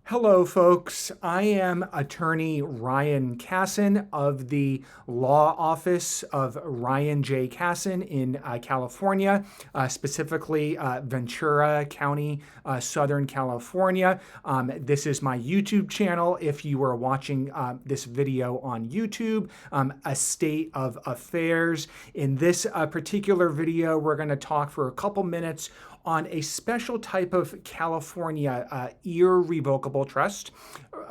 Hello, folks. I am attorney Ryan Casson of the law office of Ryan J. Casson in California, specifically Ventura County, Southern California. This is my YouTube channel. If you are watching this video on YouTube, A State of Affairs. In this particular video, we're going to talk for a couple minutes on a special type of California irrevocable trust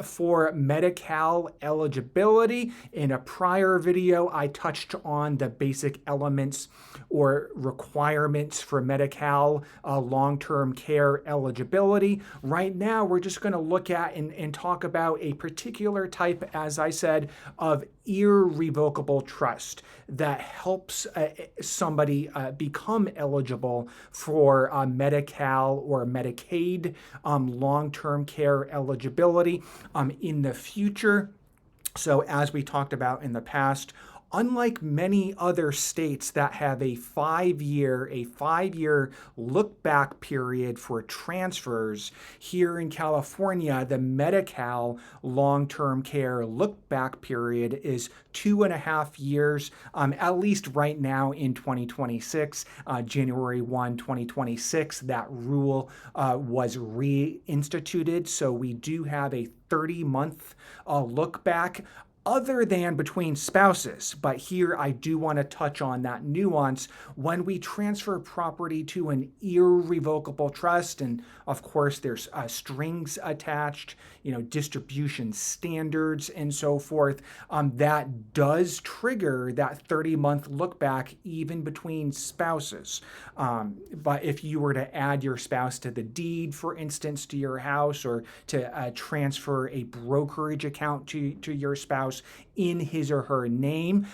for Medi-Cal eligibility. In a prior video, I touched on the basic elements or requirements for Medi-Cal long-term care eligibility. Right now, we're just going to look at and talk about a particular type, as I said, of irrevocable trust that helps somebody become eligible for Medi-Cal or Medicaid long-term care eligibility in the future. So as we talked about in the past, unlike many other states that have a five-year look-back period for transfers, here in California, the Medi-Cal long-term care look-back period is 2.5 years, at least right now in 2026, January 1, 2026, that rule was reinstituted. So we do have a 30-month look back, other than between spouses. But here I do want to touch on that nuance when we transfer property to an irrevocable trust. And of course, there's strings attached, distribution standards and so forth. That does trigger that 30-month look back even between spouses. But if you were to add your spouse to the deed, for instance, to your house, or to transfer a brokerage account to your spouse in his or her name,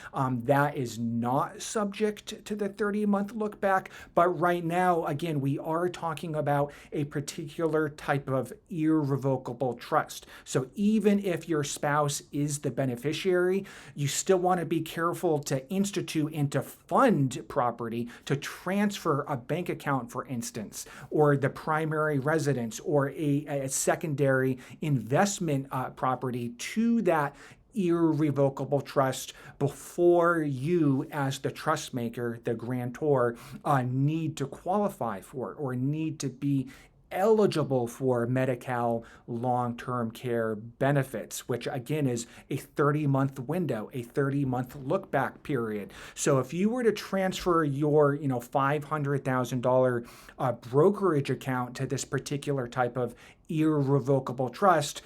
that is not subject to the 30-month look back. But right now, again, we are talking about a particular type of irrevocable trust. So even if your spouse is the beneficiary, you still want to be careful to institute and to fund property, to transfer a bank account, for instance, or the primary residence, or a secondary investment property to that irrevocable trust before you, as the trust maker, the grantor, need to qualify for or need to be eligible for Medi-Cal long-term care benefits, which again is a 30-month window, a 30-month look-back period. So if you were to transfer your, $500,000 brokerage account to this particular type of irrevocable trust,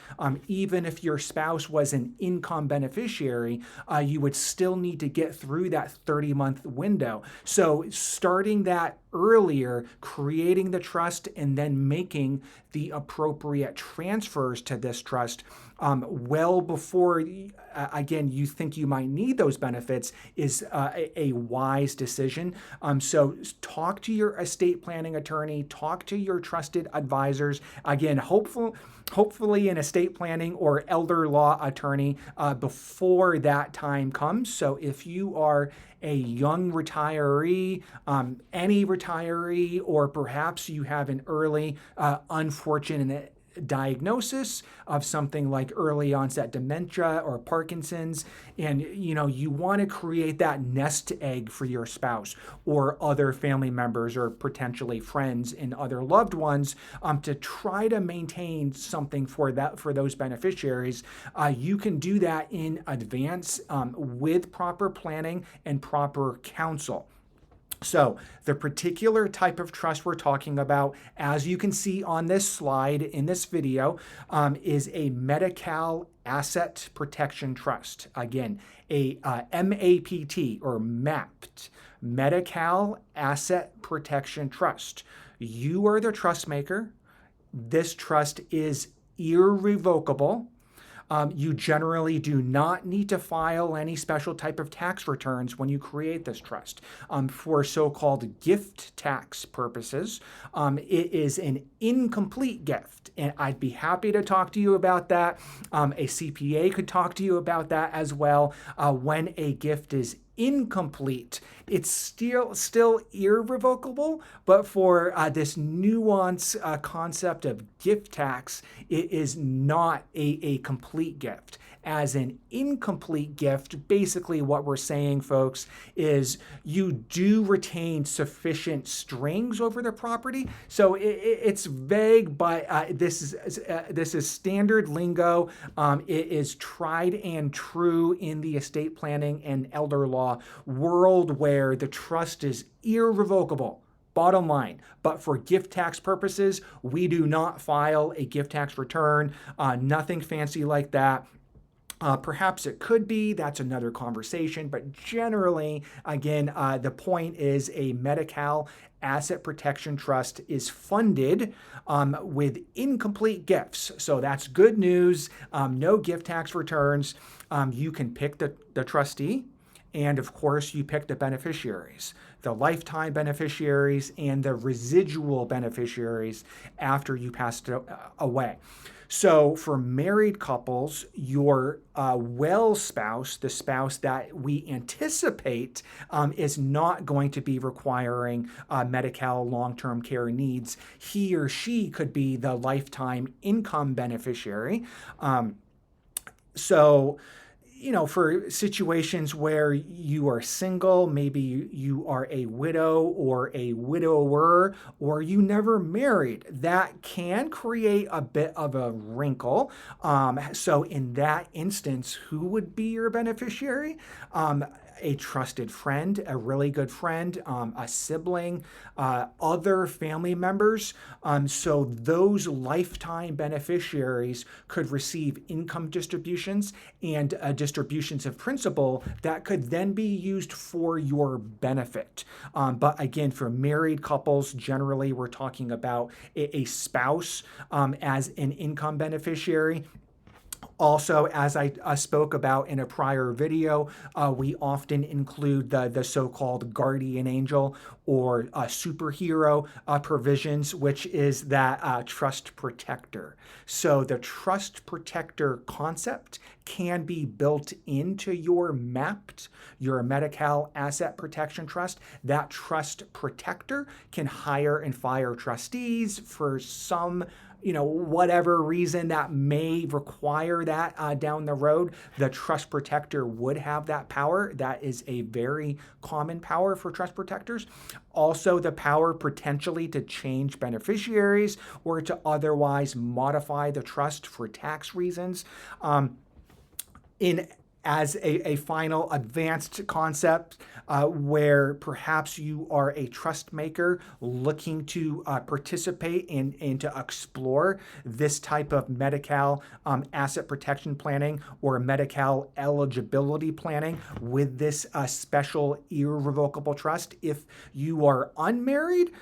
even if your spouse was an income beneficiary, you would still need to get through that 30-month window. So starting that earlier, creating the trust, and then making the appropriate transfers to this trust well before, again, you think you might need those benefits is a wise decision. So talk to your estate planning attorney, talk to your trusted advisors. Again, hopefully an estate planning or elder law attorney before that time comes. So if you are a young retiree, any retiree, or perhaps you have an early unfortunate diagnosis of something like early onset dementia or Parkinson's, and you want to create that nest egg for your spouse or other family members or potentially friends and other loved ones, to try to maintain something for those beneficiaries. You can do that in advance with proper planning and proper counsel. So the particular type of trust we're talking about, as you can see on this slide in this video, is a Medi-Cal Asset Protection Trust. Again, a MAPT or MAPT, Medi-Cal Asset Protection Trust. You are the trust maker. This trust is irrevocable. You generally do not need to file any special type of tax returns when you create this trust. For so-called gift tax purposes, it is an incomplete gift, and I'd be happy to talk to you about that. A CPA could talk to you about that as well. When a gift is incomplete, it's still irrevocable, but for this nuance concept of gift tax, it is not a complete gift. As an incomplete gift, basically what we're saying, folks, is you do retain sufficient strings over the property. So it's vague, but this is standard lingo. It is tried and true in the estate planning and elder law world, where the trust is irrevocable. Bottom line. But for gift tax purposes, we do not file a gift tax return. Nothing fancy like that. Perhaps it could be, that's another conversation, but generally, again, the point is a Medi-Cal Asset Protection Trust is funded with incomplete gifts. So that's good news. No gift tax returns. You can pick the trustee, and of course, you pick the beneficiaries, the lifetime beneficiaries and the residual beneficiaries after you passed away. So for married couples, your well spouse, the spouse that we anticipate is not going to be requiring Medi-Cal long-term care needs, he or she could be the lifetime income beneficiary. So for situations where you are single, maybe you are a widow or a widower, or you never married, that can create a bit of a wrinkle. So in that instance, who would be your beneficiary? A trusted friend, a really good friend, a sibling, other family members. So those lifetime beneficiaries could receive income distributions and distributions of principal that could then be used for your benefit. But again, for married couples, generally we're talking about a spouse as an income beneficiary. Also, as I spoke about in a prior video, we often include the so-called guardian angel or superhero provisions, which is that trust protector. So the trust protector concept can be built into your MAPT, your Medi-Cal Asset Protection Trust. That trust protector can hire and fire trustees for some whatever reason that may require that down the road. The trust protector would have that power. That is a very common power for trust protectors. Also, the power potentially to change beneficiaries or to otherwise modify the trust for tax reasons. As a final advanced concept where perhaps you are a trust maker looking to participate and to explore this type of Medi-Cal asset protection planning or Medi-Cal eligibility planning with this special irrevocable trust. If you are unmarried,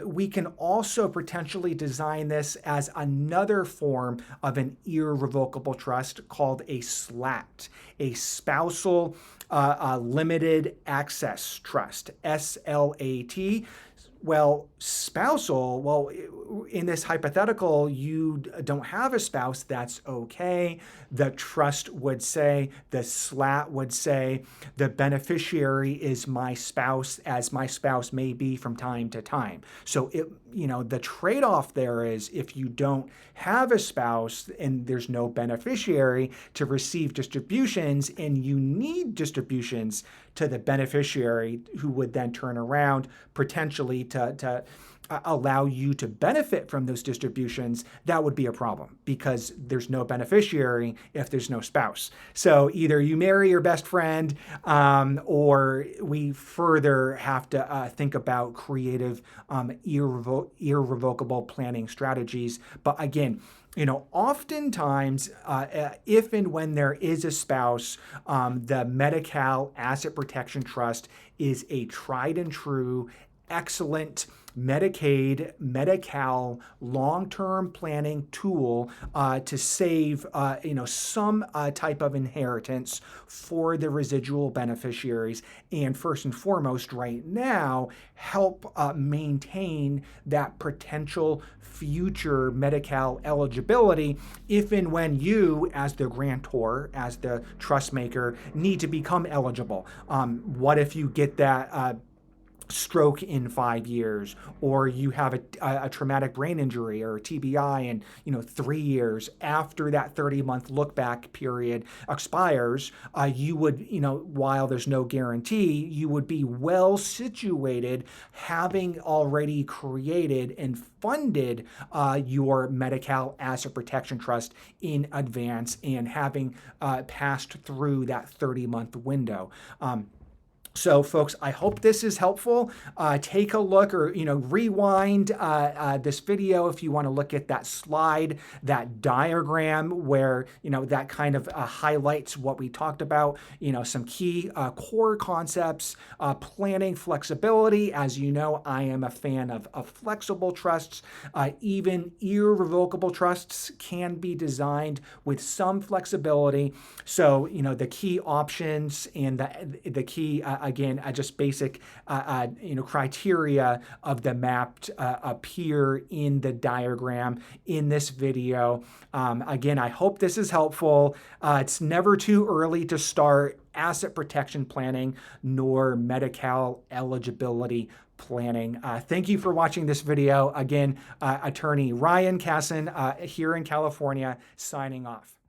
we can also potentially design this as another form of an irrevocable trust called a SLAT, a spousal limited access trust, SLAT. Well, spousal, in this hypothetical, you don't have a spouse, that's okay. The trust would say, the SLAT would say, the beneficiary is my spouse, as my spouse may be from time to time. So the trade-off there is if you don't have a spouse and there's no beneficiary to receive distributions and you need distributions to the beneficiary who would then turn around potentially to allow you to benefit from those distributions, that would be a problem because there's no beneficiary if there's no spouse. So either you marry your best friend or we further have to think about creative irrevocable planning strategies. But again, oftentimes, if and when there is a spouse, the Medi-Cal Asset Protection Trust is a tried and true excellent Medicaid, Medi-Cal long-term planning tool to save, some type of inheritance for the residual beneficiaries, and first and foremost, right now, help maintain that potential future Medi-Cal eligibility if and when you, as the grantor, as the trust maker, need to become eligible. What if you get that stroke in 5 years, or you have a traumatic brain injury or a TBI in 3 years after that 30-month look back period expires? You would, while there's no guarantee, you would be well situated, having already created and funded your Medi-Cal Asset Protection Trust in advance, and having passed through that 30-month window. So, folks, I hope this is helpful. Take a look, or rewind this video if you want to look at that slide, that diagram where that kind of highlights what we talked about. Some key core concepts, planning flexibility. As you know, I am a fan of flexible trusts. Even irrevocable trusts can be designed with some flexibility. So, the key options and the key again, just basic, criteria of the MAPT appear in the diagram in this video. Again, I hope this is helpful. It's never too early to start asset protection planning, nor Medi-Cal eligibility planning. Thank you for watching this video. Again, attorney Ryan Casson here in California, signing off.